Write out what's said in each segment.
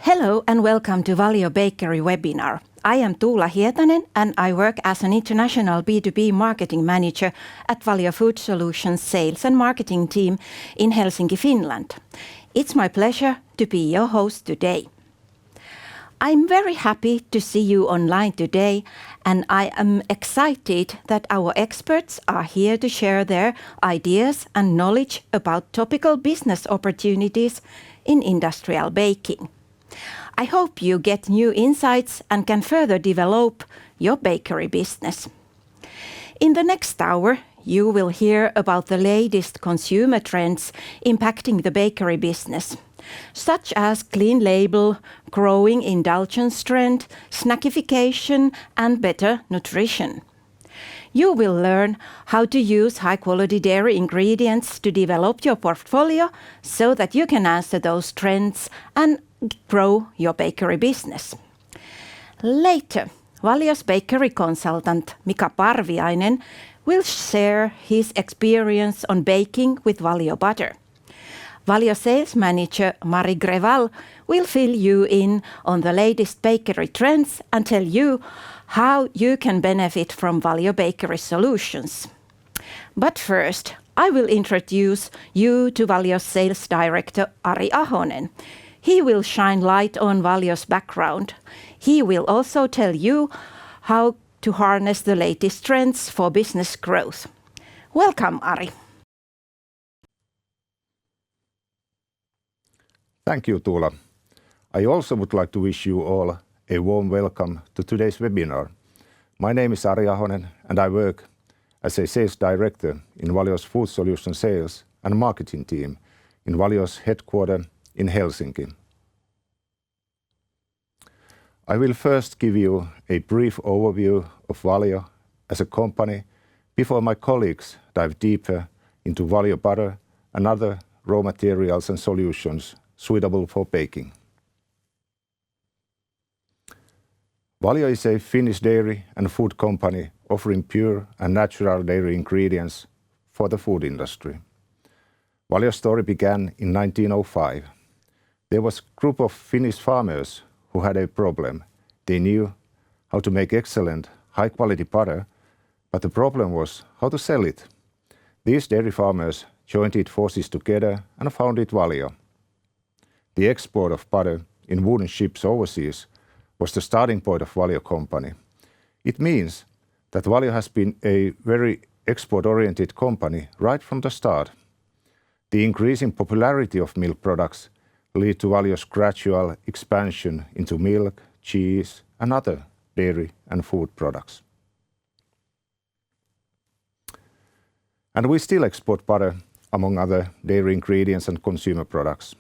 Hello and welcome to Valio Bakery webinar. I am Tuula Hietanen and I work as an international B2B marketing manager at Valio Food Solutions sales and marketing team in Helsinki, Finland. It's my pleasure to be your host today. I'm very happy to see you online today, and I am excited that our experts are here to share their ideas and knowledge about topical business opportunities in industrial baking. I hope you get new insights and can further develop your bakery business. In the next hour, you will hear about the latest consumer trends impacting the bakery business, such as clean label, growing indulgence trend, snackification, and better nutrition. You will learn how to use high-quality dairy ingredients to develop your portfolio so that you can answer those trends and grow your bakery business. Later, Valio's bakery consultant Mika Parviainen will share his experience on baking with Valio butter. Valio sales manager Mari Greval will fill you in on the latest bakery trends and tell you how you can benefit from Valio bakery solutions. But first, I will introduce you to Valio's sales director Ari Ahonen. He will shine light on Valio's background. He will also tell you how to harness the latest trends for business growth. Welcome, Ari. Thank you, Tuula. I also would like to wish you all a warm welcome to today's webinar. My name is Ari Ahonen and I work as a sales director in Valio's Food Solutions sales and marketing team in Valio's headquarters in Helsinki. I will first give you a brief overview of Valio as a company before my colleagues dive deeper into Valio butter and other raw materials and solutions suitable for baking. Valio is a Finnish dairy and food company offering pure and natural dairy ingredients for the food industry. Valio's story began in 1905. There was a group of Finnish farmers who had a problem. They knew how to make excellent, high-quality butter, but the problem was how to sell it. These dairy farmers joined forces together and founded Valio. The export of butter in wooden ships overseas was the starting point of Valio company. It means that Valio has been a very export-oriented company right from the start. The increasing popularity of milk products lead to Valio's gradual expansion into milk, cheese, and other dairy and food products. And we still export butter, among other dairy ingredients and consumer products.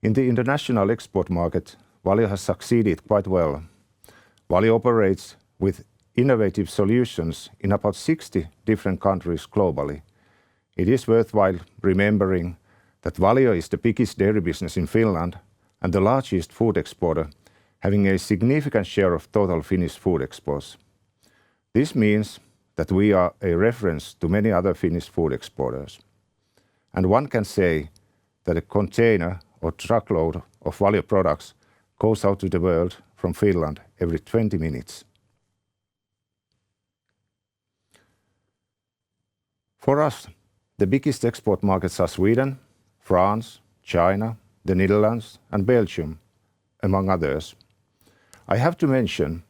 In the international export market, Valio has succeeded quite well. Valio operates with innovative solutions in about 60 different countries globally. It is worthwhile remembering that Valio is the biggest dairy business in Finland and the largest food exporter, having a significant share of total Finnish food exports. This means that we are a reference to many other Finnish food exporters. And one can say that a container or truckload of Valio products goes out to the world from Finland every 20 minutes. For us, the biggest export markets are Sweden, France, China, the Netherlands, and Belgium, among others. I have to mention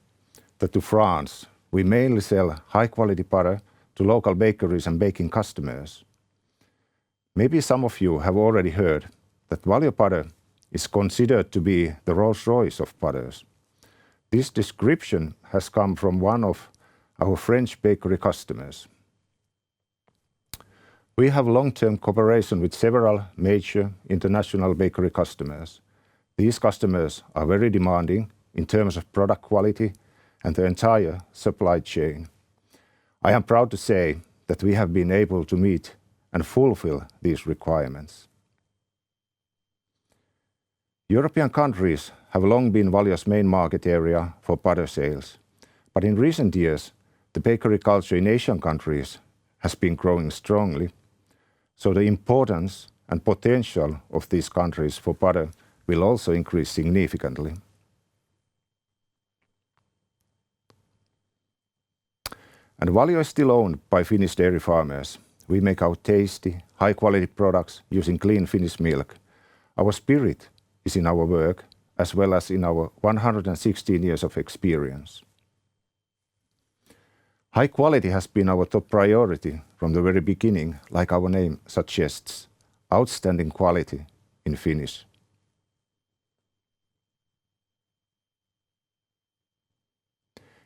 that to France, we mainly sell high-quality butter to local bakeries and baking customers. Maybe some of you have already heard that Valio butter is considered to be the Rolls-Royce of butters. This description has come from one of our French bakery customers. We have long-term cooperation with several major international bakery customers. These customers are very demanding in terms of product quality and the entire supply chain. I am proud to say that we have been able to meet and fulfill these requirements. European countries have long been Valio's main market area for butter sales, but in recent years, the bakery culture in Asian countries has been growing strongly, so the importance and potential of these countries for butter will also increase significantly. And Valio is still owned by Finnish dairy farmers. We make our tasty, high-quality products using clean Finnish milk. Our spirit is in our work, as well as in our 116 years of experience. High quality has been our top priority from the very beginning, like our name suggests, outstanding quality in Finnish.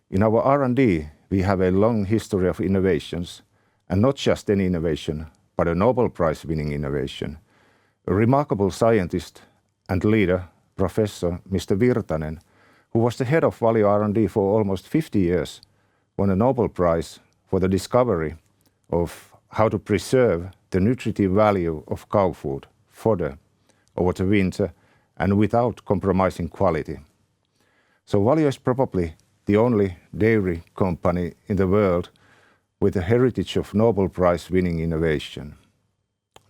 In our R&D, we have a long history of innovations, and not just any innovation, but a Nobel Prize-winning innovation. A remarkable scientist and leader, Professor Mr. Virtanen, who was the head of Valio R&D for almost 50 years, won a Nobel Prize for the discovery of how to preserve the nutritive value of cow food, fodder, over the winter and without compromising quality. So Valio is probably the only dairy company in the world with a heritage of Nobel Prize-winning innovation.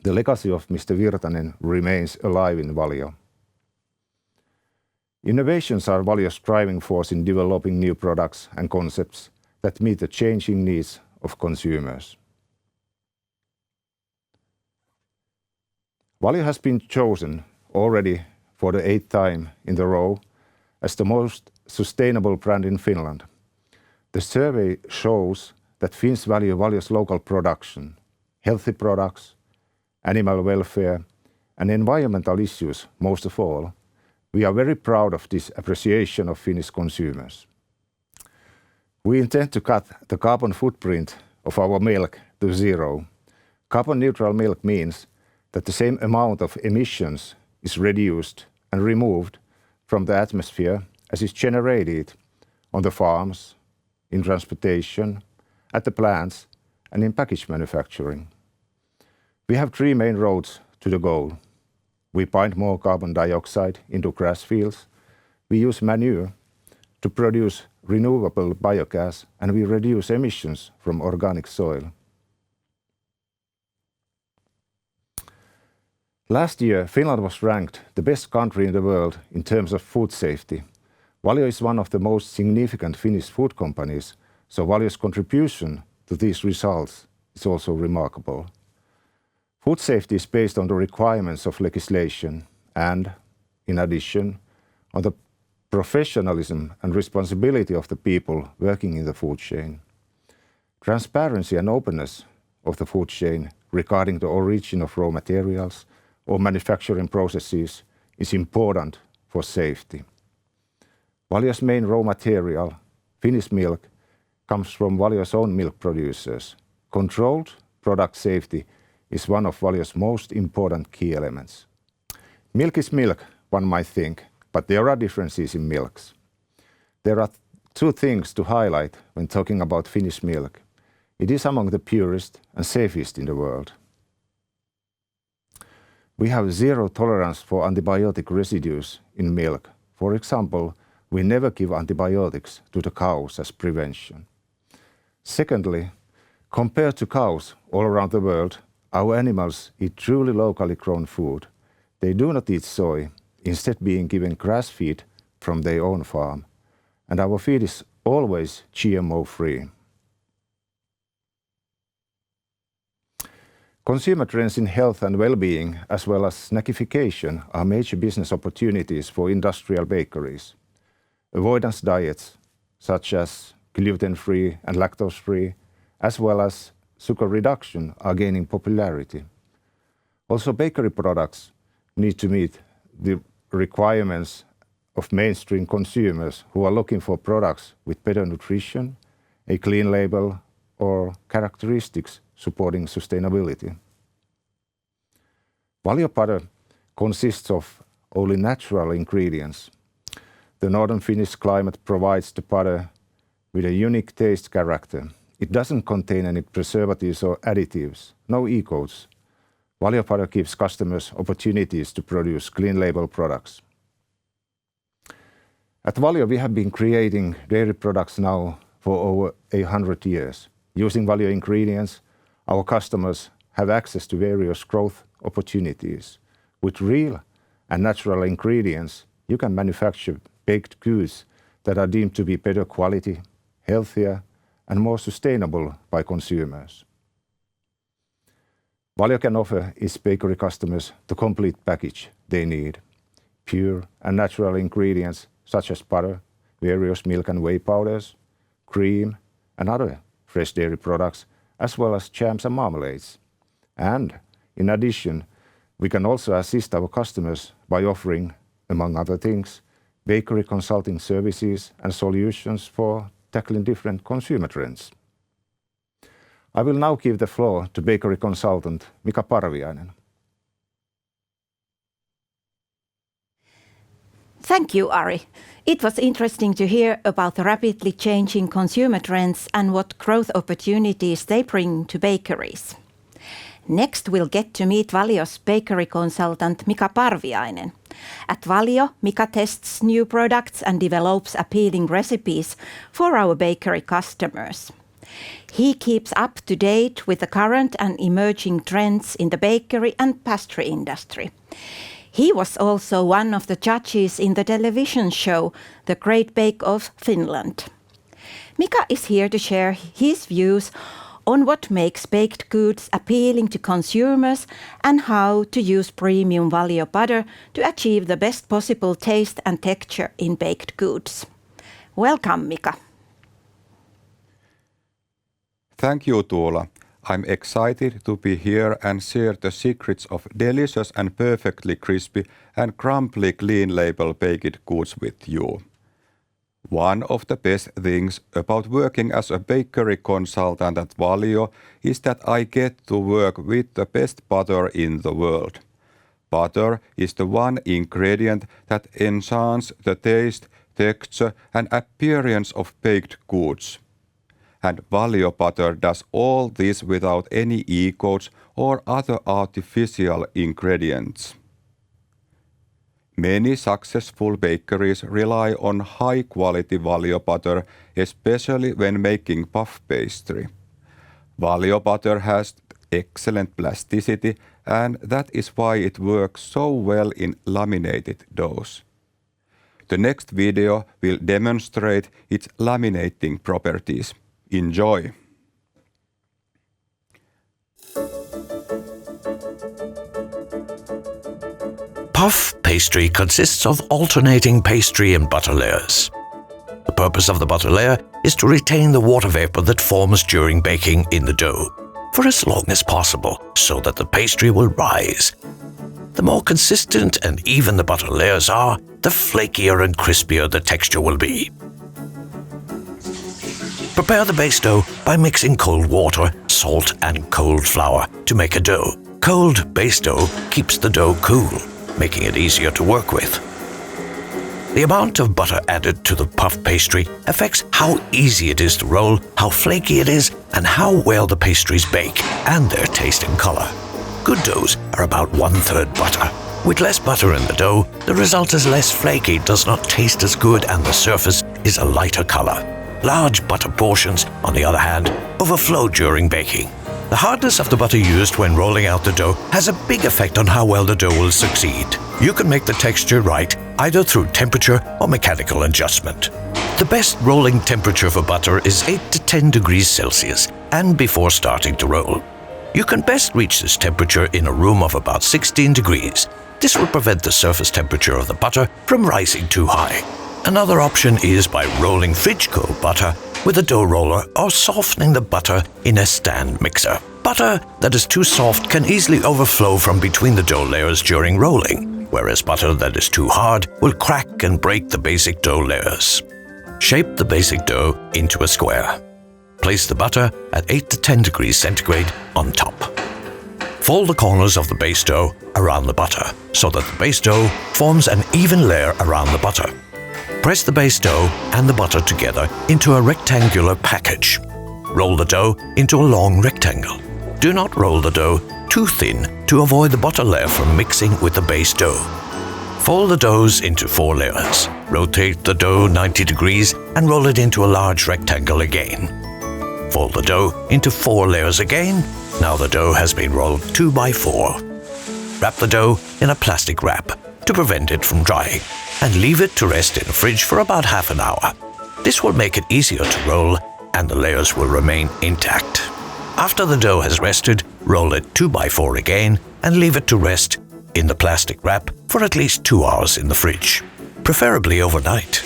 The legacy of Mr. Virtanen remains alive in Valio. Innovations are Valio's driving force in developing new products and concepts that meet the changing needs of consumers. Valio has been chosen already for the 8th time in a row as the most sustainable brand in Finland. The survey shows that Finns value Valio's local production, healthy products, animal welfare, and environmental issues most of all. We are very proud of this appreciation of Finnish consumers. We intend to cut the carbon footprint of our milk to zero. Carbon neutral milk means that the same amount of emissions is reduced and removed from the atmosphere as is generated on the farms, in transportation, at the plants, and in package manufacturing. We have 3 main roads to the goal. We bind more carbon dioxide into grass fields, we use manure to produce renewable biogas, and we reduce emissions from organic soil. Last year, Finland was ranked the best country in the world in terms of food safety. Valio is one of the most significant Finnish food companies, so Valio's contribution to these results is also remarkable. Food safety is based on the requirements of legislation and, in addition, on the professionalism and responsibility of the people working in the food chain. Transparency and openness of the food chain regarding the origin of raw materials or manufacturing processes is important for safety. Valio's main raw material, Finnish milk, comes from Valio's own milk producers. Controlled product safety is one of Valio's most important key elements. Milk is milk, one might think, but there are differences in milks. There are 2 things to highlight when talking about Finnish milk. It is among the purest and safest in the world. We have 0 tolerance for antibiotic residues in milk. For example, we never give antibiotics to the cows as prevention. Secondly, compared to cows all around the world, our animals eat truly locally grown food. They do not eat soy, instead being given grass feed from their own farm. And our feed is always GMO-free. Consumer trends in health and well-being, as well as snackification, are major business opportunities for industrial bakeries. Avoidance diets, such as gluten-free and lactose-free, as well as sugar reduction, are gaining popularity. Also, bakery products need to meet the requirements of mainstream consumers who are looking for products with better nutrition, a clean label, or characteristics supporting sustainability. Valio butter consists of only natural ingredients. The northern Finnish climate provides the butter with a unique taste character. It doesn't contain any preservatives or additives, no E-codes. Valio butter gives customers opportunities to produce clean label products. At Valio, we have been creating dairy products now for over 100 years. Using Valio ingredients, our customers have access to various growth opportunities with real and natural ingredients, you can manufacture baked goods that are deemed to be better quality, healthier, and more sustainable by consumers. Valio can offer its bakery customers the complete package they need: pure and natural ingredients such as butter, various milk and whey powders, cream, and other fresh dairy products, as well as jams and marmalades. And in addition, we can also assist our customers by offering, among other things, bakery consulting services and solutions for tackling different consumer trends. I will now give the floor to bakery consultant Mika Parviainen. Thank you, Ari. It was interesting to hear about the rapidly changing consumer trends and what growth opportunities they bring to bakeries. Next, we'll get to meet Valio's bakery consultant Mika Parviainen. At Valio, Mika tests new products and develops appealing recipes for our bakery customers. He keeps up to date with the current and emerging trends in the bakery and pastry industry. He was also one of the judges in the television show The Great Bake Off Finland. Mika is here to share his views on what makes baked goods appealing to consumers and how to use premium Valio butter to achieve the best possible taste and texture in baked goods. Welcome, Mika. Thank you, Tuula. I'm excited to be here and share the secrets of delicious and perfectly crispy and crumbly clean label baked goods with you. One of the best things about working as a bakery consultant at Valio is that I get to work with the best butter in the world. Butter is the one ingredient that enhances the taste, texture, and appearance of baked goods. And Valio butter does all this without any E-codes or other artificial ingredients. Many successful bakeries rely on high-quality Valio butter, especially when making puff pastry. Valio butter has excellent plasticity, and that is why it works so well in laminated doughs. The next video will demonstrate its laminating properties. Enjoy! Puff pastry consists of alternating pastry and butter layers. The purpose of the butter layer is to retain the water vapor that forms during baking in the dough for as long as possible so that the pastry will rise. The more consistent and even the butter layers are, the flakier and crispier the texture will be. Prepare the base dough by mixing cold water, salt, and cold flour to make a dough. Cold base dough keeps the dough cool, making it easier to work with. The amount of butter added to the puff pastry affects how easy it is to roll, how flaky it is, and how well the pastries bake, and their taste and color. Good doughs are about 1/3 butter. With less butter in the dough, the result is less flaky, does not taste as good, and the surface is a lighter color. Large butter portions, on the other hand, overflow during baking. The hardness of the butter used when rolling out the dough has a big effect on how well the dough will succeed. You can make the texture right either through temperature or mechanical adjustment. The best rolling temperature for butter is 8 to 10 degrees Celsius and before starting to roll. You can best reach this temperature in a room of about 16 degrees. This will prevent the surface temperature of the butter from rising too high. Another option is by rolling fridge-cold butter with a dough roller or softening the butter in a stand mixer. Butter that is too soft can easily overflow from between the dough layers during rolling, whereas butter that is too hard will crack and break the basic dough layers. Shape the basic dough into a square. Place the butter at 8 to 10 degrees centigrade on top. Fold the corners of the base dough around the butter so that the base dough forms an even layer around the butter. Press the base dough and the butter together into a rectangular package. Roll the dough into a long rectangle. Do not roll the dough too thin to avoid the butter layer from mixing with the base dough. Fold the doughs into 4 layers. Rotate the dough 90 degrees and roll it into a large rectangle again. Fold the dough into 4 layers again. Now the dough has been rolled 2 by 4. Wrap the dough in a plastic wrap. to prevent it from drying and leave it to rest in the fridge for about half an hour. This will make it easier to roll and the layers will remain intact. After the dough has rested, roll it 2x4 again and leave it to rest in the plastic wrap for at least 2 hours in the fridge, preferably overnight.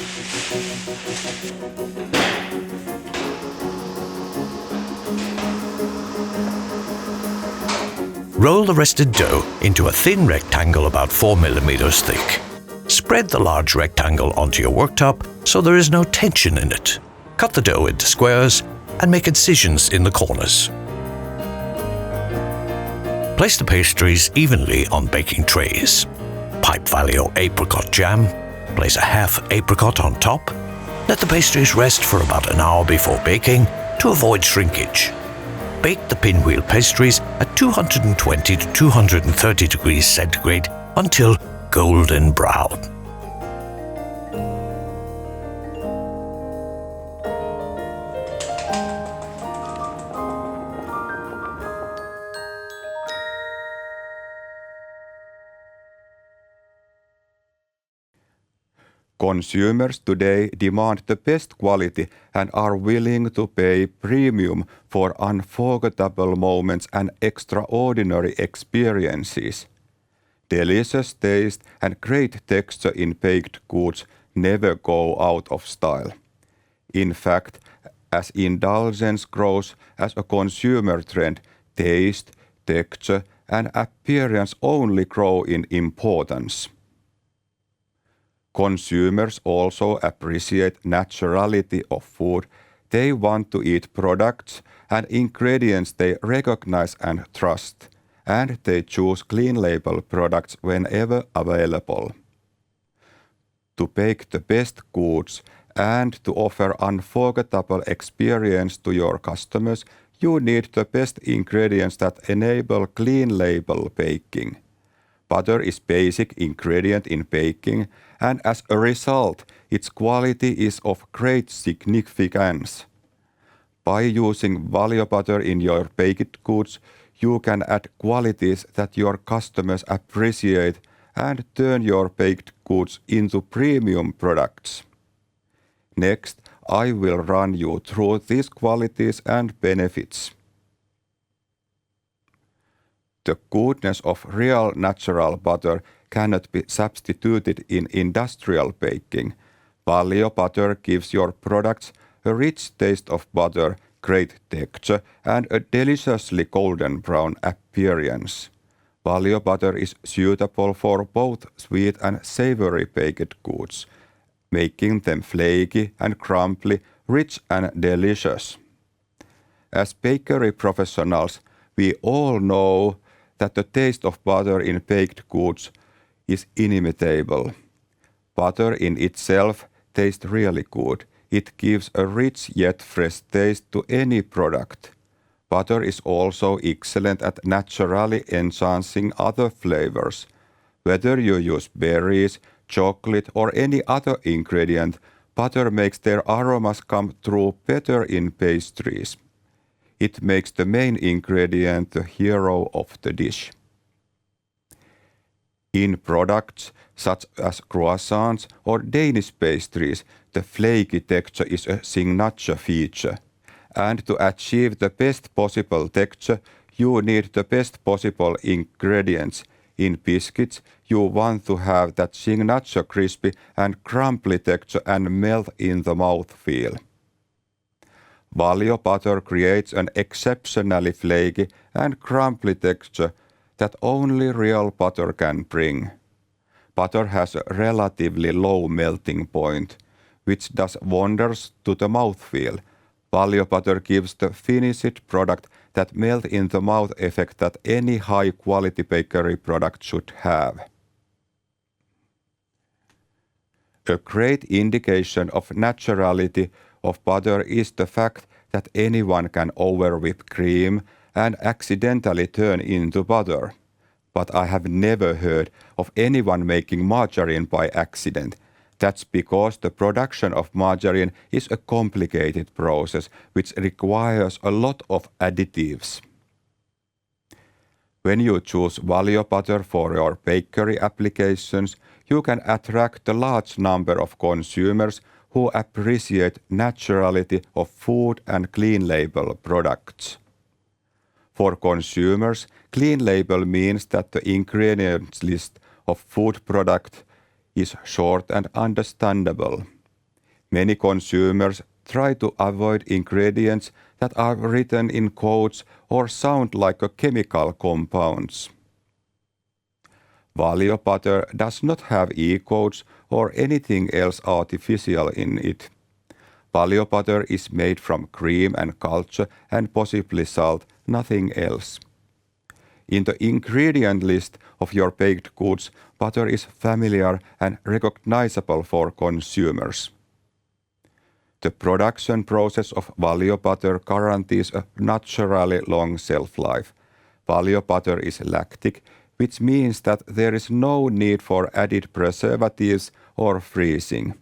Roll the rested dough into a thin rectangle about 4 millimeters thick. Spread the large rectangle onto your worktop so there is no tension in it. Cut the dough into squares and make incisions in the corners. Place the pastries evenly on baking trays. Pipe Valio apricot jam. Place a half apricot on top. Let the pastries rest for about an hour before baking to avoid shrinkage. Bake the pinwheel pastries at 220 to 230 degrees centigrade until golden brown. Consumers today demand the best quality and are willing to pay premium for unforgettable moments and extraordinary experiences. Delicious taste and great texture in baked goods never go out of style. In fact, as indulgence grows as a consumer trend, taste, texture, and appearance only grow in importance. Consumers also appreciate naturality of food. They want to eat products and ingredients they recognize and trust, and they choose clean label products whenever available. To bake the best goods and to offer unforgettable experience to your customers, you need the best ingredients that enable clean label baking. Butter is basic ingredient in baking, and as a result, its quality is of great significance. By using Valio butter in your baked goods, you can add qualities that your customers appreciate and turn your baked goods into premium products. Next, I will run you through these qualities and benefits. The goodness of real natural butter cannot be substituted in industrial baking. Valio butter gives your products a rich taste of butter, great texture, and a deliciously golden brown appearance. Valio butter is suitable for both sweet and savory baked goods, making them flaky and crumbly, rich and delicious. As bakery professionals, we all know that the taste of butter in baked goods is inimitable. Butter in itself tastes really good. It gives a rich yet fresh taste to any product. Butter is also excellent at naturally enhancing other flavors. Whether you use berries, chocolate, or any other ingredient, butter makes their aromas come through better in pastries. It makes the main ingredient the hero of the dish. In products such as croissants or Danish pastries, the flaky texture is a signature feature. And to achieve the best possible texture, you need the best possible ingredients. In biscuits, you want to have that signature crispy and crumbly texture and melt in the mouth feel. Valio butter creates an exceptionally flaky and crumbly texture that only real butter can bring. Butter has a relatively low melting point, which does wonders to the mouthfeel. Valio butter gives the finished product that melt in the mouth effect that any high-quality bakery product should have. A great indication of naturality of butter is the fact that anyone can over-whip cream and accidentally turn into butter. But I have never heard of anyone making margarine by accident. That's because the production of margarine is a complicated process which requires a lot of additives. When you choose Valio butter for your bakery applications, you can attract a large number of consumers who appreciate naturality of food and clean label products. For consumers, clean label means that the ingredients list of food product is short and understandable. Many consumers try to avoid ingredients that are written in codes or sound like chemical compounds. Valio butter does not have E-codes or anything else artificial in it. Valio butter is made from cream and culture and possibly salt, nothing else. In the ingredient list of your baked goods, butter is familiar and recognizable for consumers. The production process of Valio butter guarantees a naturally long shelf life. Valio butter is lactic, which means that there is no need for added preservatives or freezing.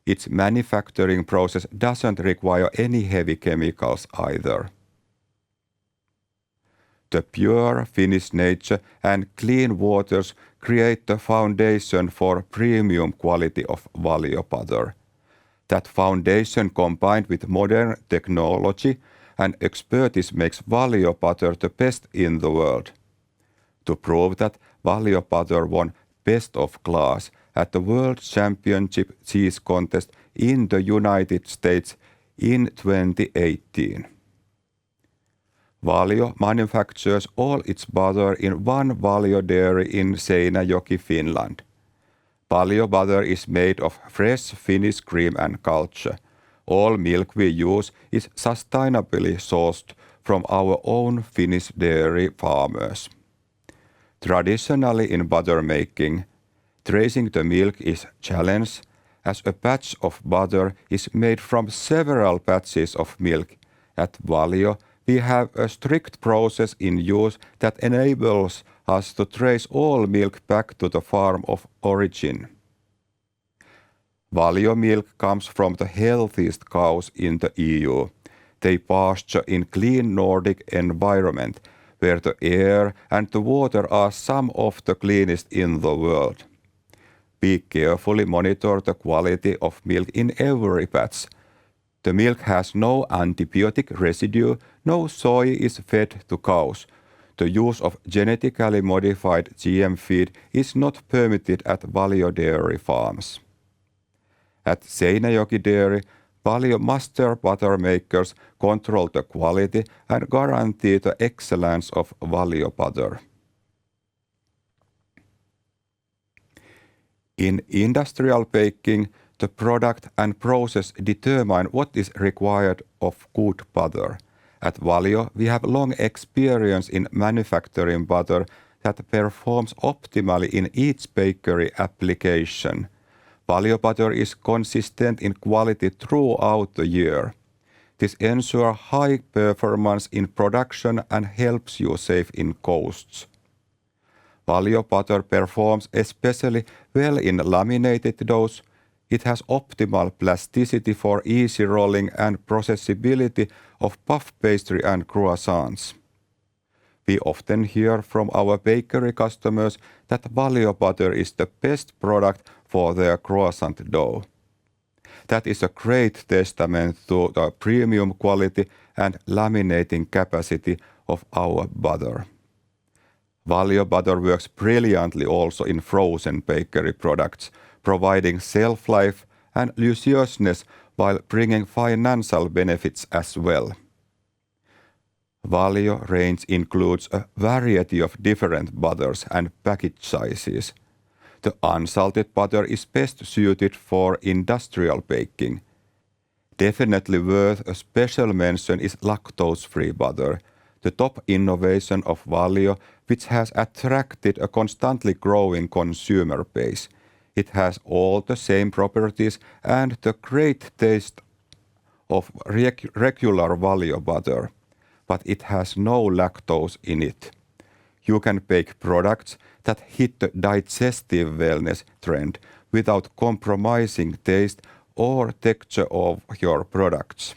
Its manufacturing process doesn't require any heavy chemicals either. The pure Finnish nature and clean waters create the foundation for premium quality of Valio butter. That foundation combined with modern technology and expertise makes Valio butter the best in the world. To prove that, Valio butter won Best of Class at the World Championship Cheese Contest in the United States in 2018. Valio manufactures all its butter in one Valio dairy in Seinäjoki, Finland. Valio butter is made of fresh Finnish cream and culture. All milk we use is sustainably sourced from our own Finnish dairy farmers. Traditionally in butter making, tracing the milk is a challenge, as a batch of butter is made from several batches of milk. At Valio, we have a strict process in use that enables us to trace all milk back to the farm of origin. Valio milk comes from the healthiest cows in the EU. They pasture in clean Nordic environment, where the air and the water are some of the cleanest in the world. We carefully monitor the quality of milk in every batch. The milk has no antibiotic residue, no soy is fed to cows. The use of genetically modified GM feed is not permitted at Valio dairy farms. At Seinäjoki Dairy, Valio master butter makers control the quality and guarantee the excellence of Valio butter. In industrial baking, the product and process determine what is required of good butter. At Valio, we have long experience in manufacturing butter that performs optimally in each bakery application. Valio butter is consistent in quality throughout the year. This ensures high performance in production and helps you save in costs. Valio butter performs especially well in laminated doughs. It has optimal plasticity for easy rolling and processability of puff pastry and croissants. We often hear from our bakery customers that Valio butter is the best product for their croissant dough. That is a great testament to the premium quality and laminating capacity of our butter. Valio butter works brilliantly also in frozen bakery products, providing shelf life and lusciousness while bringing financial benefits as well. Valio range includes a variety of different butters and package sizes. The unsalted butter is best suited for industrial baking. Definitely worth a special mention is lactose-free butter, the top innovation of Valio, which has attracted a constantly growing consumer base. It has all the same properties and the great taste of regular Valio butter, but it has no lactose in it. You can bake products that hit the digestive wellness trend without compromising taste or texture of your products.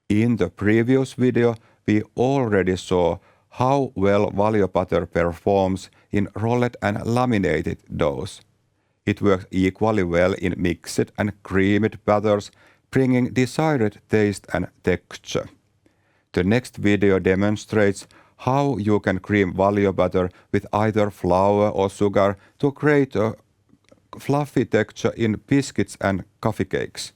In the previous video, we already saw how well Valio butter performs in rolled and laminated doughs. It works equally well in mixed and creamed butters, bringing desired taste and texture. The next video demonstrates how you can cream Valio butter with either flour or sugar to create a fluffy texture in biscuits and coffee cakes.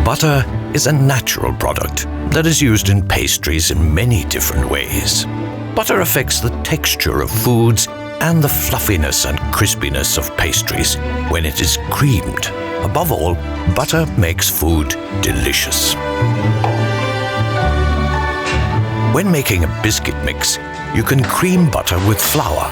Butter is a natural product that is used in pastries in many different ways. Butter affects the texture of foods and the fluffiness and crispiness of pastries when it is creamed. Above all, butter makes food delicious. When making a biscuit mix, you can cream butter with flour.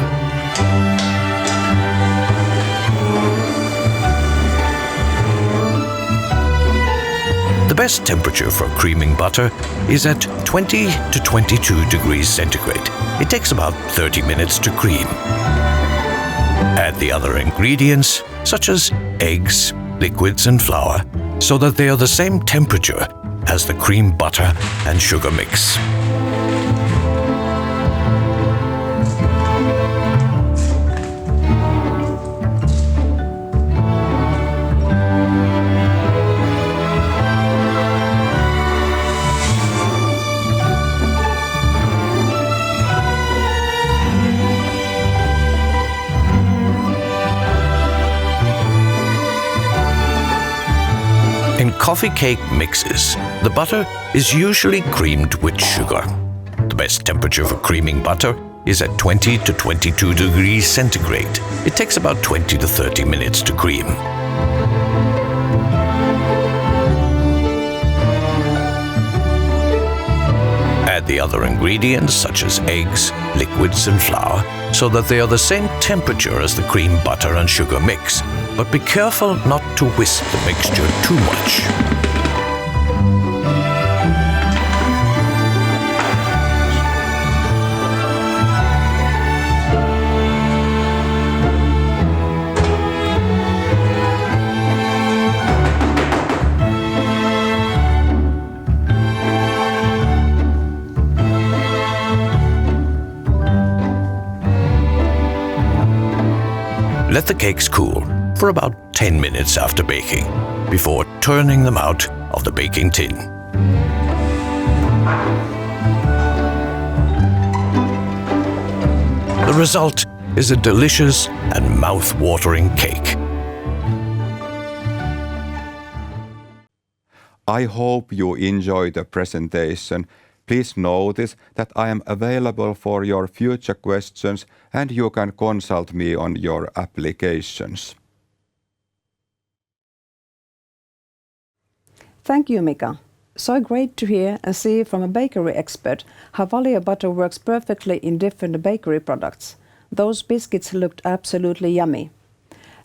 The best temperature for creaming butter is at 20 to 22 degrees centigrade. It takes about 30 minutes to cream. Add the other ingredients, such as eggs, liquids and flour, so that they are the same temperature as the cream butter and sugar mix. In coffee cake mixes, the butter is usually creamed with sugar. The best temperature for creaming butter is at 20 to 22 degrees centigrade. It takes about 20 to 30 minutes to cream. Add the other ingredients such as eggs, liquids and flour so that they are the same temperature as the cream butter and sugar mix. But be careful not to whisk the mixture too much. Let the cakes cool for about 10 minutes after baking, before turning them out of the baking tin. The result is a delicious and mouth-watering cake. I hope you enjoy the presentation. Please notice that I am available for your future questions and you can consult me on your applications. Thank you, Mika. So great to hear and see from a bakery expert how Valio butter works perfectly in different bakery products. Those biscuits looked absolutely yummy.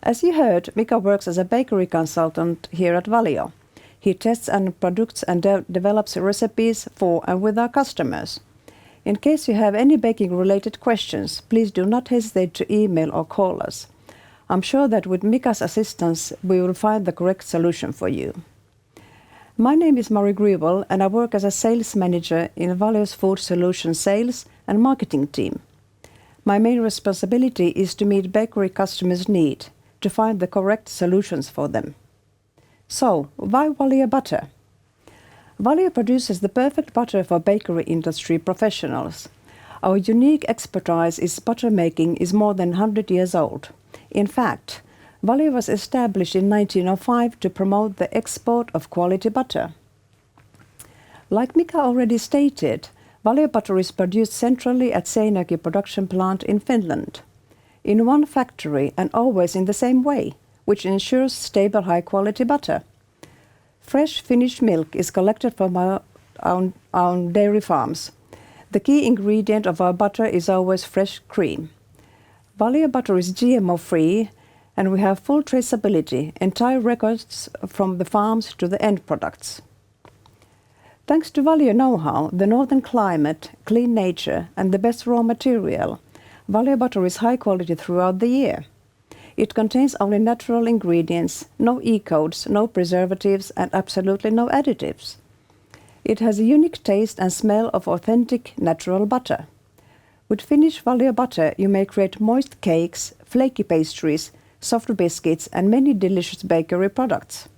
As you heard, Mika works as a bakery consultant here at Valio. He tests and products and develops recipes for and with our customers. In case you have any baking-related questions, please do not hesitate to email or call us. I'm sure that with Mika's assistance, we will find the correct solution for you. My name is Mari Griewel and I work as a sales manager in Valio's Food Solutions sales and marketing team. My main responsibility is to meet bakery customers' need, to find the correct solutions for them. So, why Valio butter? Valio produces the perfect butter for bakery industry professionals. Our unique expertise in butter making is more than 100 years old. In fact, Valio was established in 1905 to promote the export of quality butter. Like Mika already stated, Valio butter is produced centrally at Seinäjoki production plant in Finland, in one factory and always in the same way, which ensures stable high-quality butter. Fresh Finnish milk is collected from our dairy farms. The key ingredient of our butter is always fresh cream. Valio butter is GMO-free and we have full traceability, entire records from the farms to the end products. Thanks to Valio know-how, the northern climate, clean nature and the best raw material, Valio butter is high quality throughout the year. It contains only natural ingredients, no E-codes, no preservatives and absolutely no additives. It has a unique taste and smell of authentic natural butter. With Finnish Valio butter, you may create moist cakes, flaky pastries, soft biscuits, and many delicious bakery products.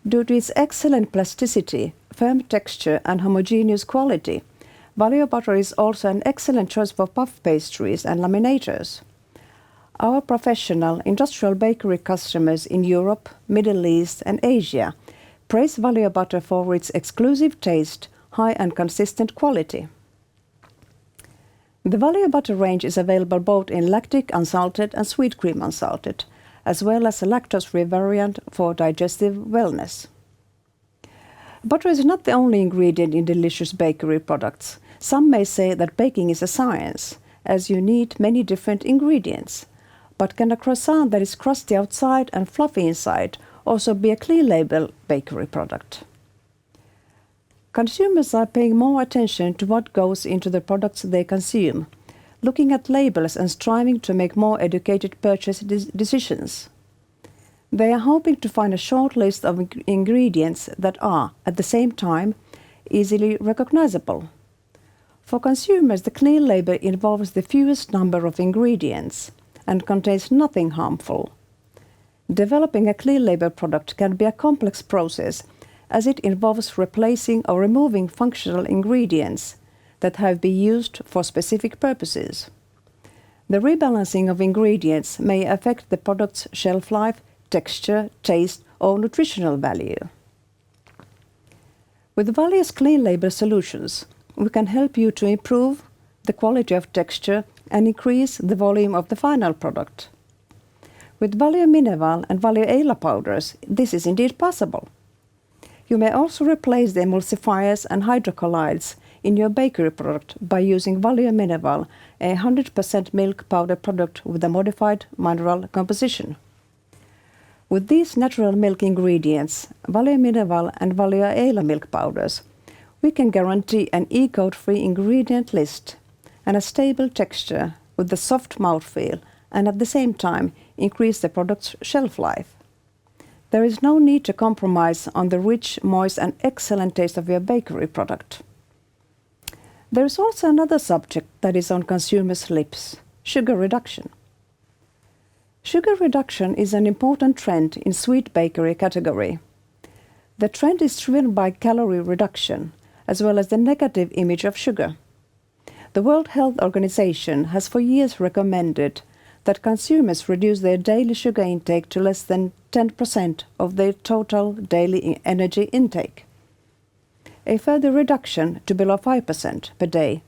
Due to its excellent plasticity, firm texture, and homogeneous quality, Valio butter is also an excellent choice for puff pastries and laminators. Our professional industrial bakery customers in Europe, Middle East, and Asia praise Valio butter for its exclusive taste, high and consistent quality. The Valio butter range is available both in lactic unsalted and sweet cream unsalted, as well as a lactose-free variant for digestive wellness. Butter is not the only ingredient in delicious bakery products. Some may say that baking is a science, as you need many different ingredients. But can a croissant that is crusty outside and fluffy inside also be a clean label bakery product? Consumers are paying more attention to what goes into the products they consume, looking at labels and striving to make more educated purchase decisions. They are hoping to find a short list of ingredients that are, at the same time, easily recognizable. For consumers, the clean label involves the fewest number of ingredients and contains nothing harmful. Developing a clean label product can be a complex process, as it involves replacing or removing functional ingredients that have been used for specific purposes. The rebalancing of ingredients may affect the product's shelf life, texture, taste, or nutritional value. With Valio's clean label solutions, we can help you to improve the quality of texture and increase the volume of the final product. With Valio Mineval and Valio Eila powders, this is indeed possible. You may also replace the emulsifiers and hydrocolloids in your bakery product by using Valio Mineval, a 100% milk powder product with a modified mineral composition. With these natural milk ingredients, Valio Mineval and Valio Eila milk powders, we can guarantee an E-code-free ingredient list and a stable texture with a soft mouthfeel, and at the same time increase the product's shelf life. There is no need to compromise on the rich, moist, and excellent taste of your bakery product. There is also another subject that is on consumers' lips: sugar reduction. Sugar reduction is an important trend in sweet bakery category. The trend is driven by calorie reduction, as well as the negative image of sugar. The World Health Organization has for years recommended that consumers reduce their daily sugar intake to less than 10% of their total daily energy intake. A further reduction to below 5% per day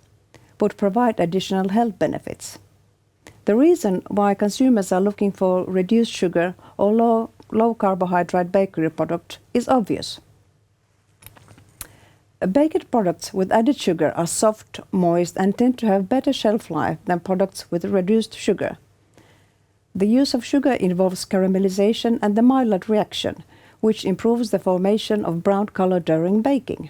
would provide additional health benefits. The reason why consumers are looking for reduced sugar or low carbohydrate bakery product is obvious. Baked products with added sugar are soft, moist, and tend to have better shelf life than products with reduced sugar. The use of sugar involves caramelization and the Maillard reaction, which improves the formation of brown color during baking.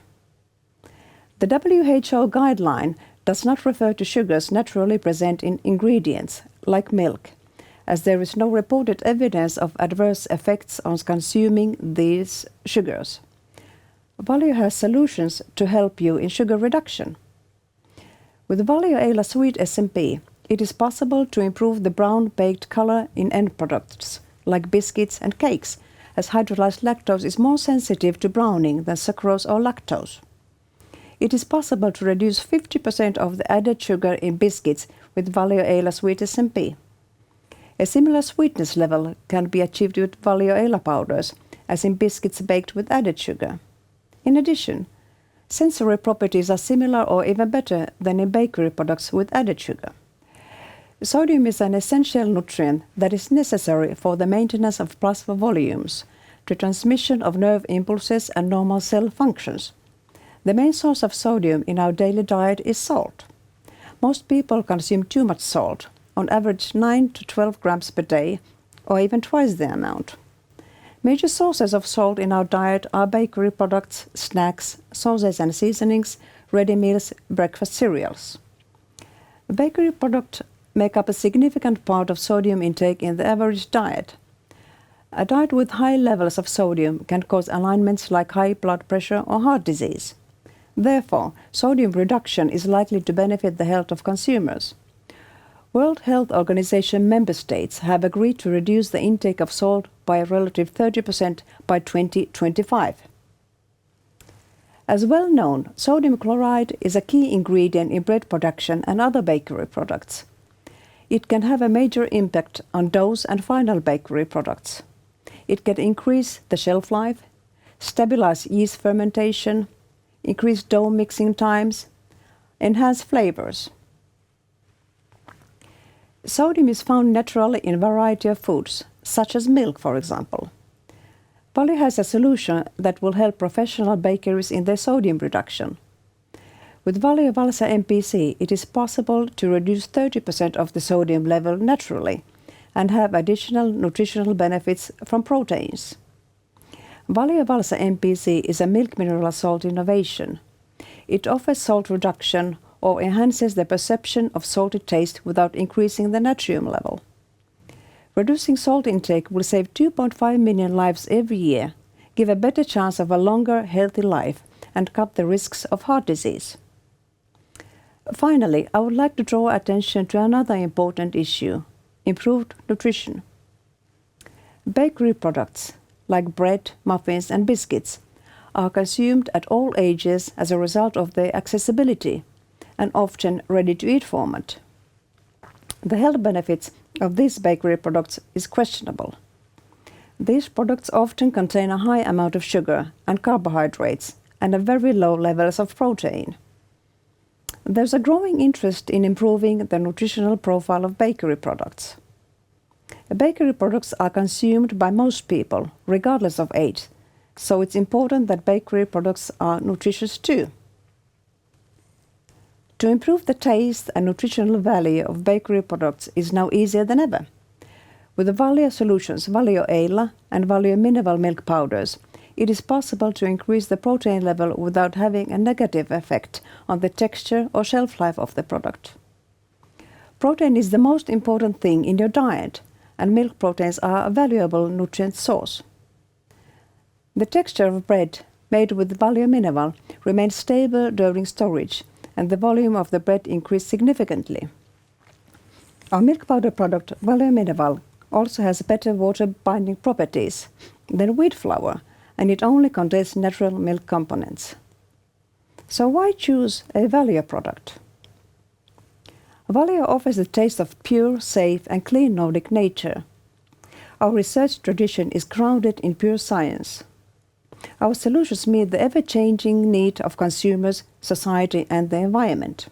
The WHO guideline does not refer to sugars naturally present in ingredients, like milk, as there is no reported evidence of adverse effects on consuming these sugars. Valio has solutions to help you in sugar reduction. With Valio Eila Sweet SMP, it is possible to improve the brown baked color in end products, like biscuits and cakes, as hydrolyzed lactose is more sensitive to browning than sucrose or lactose. It is possible to reduce 50% of the added sugar in biscuits with Valio Eila Sweet SMP. A similar sweetness level can be achieved with Valio Eila powders, as in biscuits baked with added sugar. In addition, sensory properties are similar or even better than in bakery products with added sugar. Sodium is an essential nutrient that is necessary for the maintenance of plasma volumes, the transmission of nerve impulses, and normal cell functions. The main source of sodium in our daily diet is salt. Most people consume too much salt, on average 9 to 12 grams per day, or even twice the amount. Major sources of salt in our diet are bakery products, snacks, sauces and seasonings, ready meals, breakfast cereals. Bakery products make up a significant part of sodium intake in the average diet. A diet with high levels of sodium can cause alignments like high blood pressure or heart disease. Therefore, sodium reduction is likely to benefit the health of consumers. World Health Organization member states have agreed to reduce the intake of salt by a relative 30% by 2025. As well known, sodium chloride is a key ingredient in bread production and other bakery products. It can have a major impact on doughs and final bakery products. It can increase the shelf life, stabilize yeast fermentation, increase dough mixing times, enhance flavors. Sodium is found naturally in a variety of foods, such as milk, for example. Valio has a solution that will help professional bakeries in their sodium reduction. With Valio Valsa MPC, it is possible to reduce 30% of the sodium level naturally and have additional nutritional benefits from proteins. Valio Valsa MPC is a milk mineral salt innovation. It offers salt reduction or enhances the perception of salty taste without increasing the natrium level. Reducing salt intake will save 2.5 million lives every year, give a better chance of a longer, healthy life, and cut the risks of heart disease. Finally, I would like to draw attention to another important issue: improved nutrition. Bakery products, like bread, muffins, and biscuits, are consumed at all ages as a result of their accessibility and often ready-to-eat format. The health benefits of these bakery products is questionable. These products often contain a high amount of sugar and carbohydrates and a very low levels of protein. There's a growing interest in improving the nutritional profile of bakery products. Bakery products are consumed by most people, regardless of age, so it's important that bakery products are nutritious too. To improve the taste and nutritional value of bakery products is now easier than ever. With the Valio solutions, Valio Eila and Valio mineral milk powders, it is possible to increase the protein level without having a negative effect on the texture or shelf life of the product. Protein is the most important thing in your diet, and milk proteins are a valuable nutrient source. The texture of bread made with Valio mineral remains stable during storage, and the volume of the bread increased significantly. Our milk powder product, Valio mineral, also has better water-binding properties than wheat flour, and it only contains natural milk components. So why choose a Valio product? Valio offers the taste of pure, safe, and clean Nordic nature. Our research tradition is grounded in pure science. Our solutions meet the ever-changing need of consumers, society, and the environment.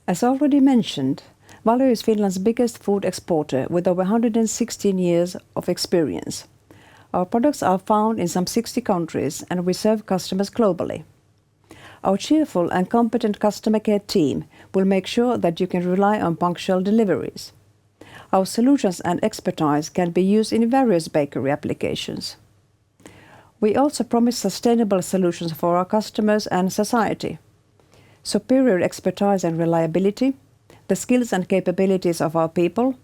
As already mentioned, Valio is Finland's biggest food exporter with over 116 years of experience. Our products are found in some 60 countries, and we serve customers globally. Our cheerful and competent customer care team will make sure that you can rely on punctual deliveries. Our solutions and expertise can be used in various bakery applications. We also promise sustainable solutions for our customers and society. Superior expertise and reliability, the skills and capabilities of our people,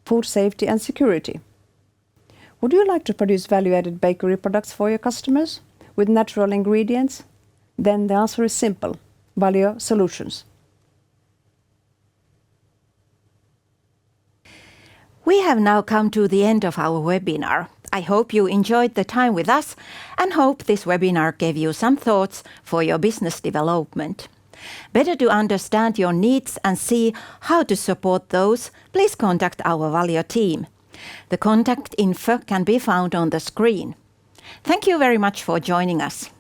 food safety and security. Would you like to produce value-added bakery products for your customers with natural ingredients? Then the answer is simple: Valio Solutions. We have now come to the end of our webinar. I hope you enjoyed the time with us and hope this webinar gave you some thoughts for your business development. Better to understand your needs and see how to support those, please contact our Valio team. The contact info can be found on the screen. Thank you very much for joining us.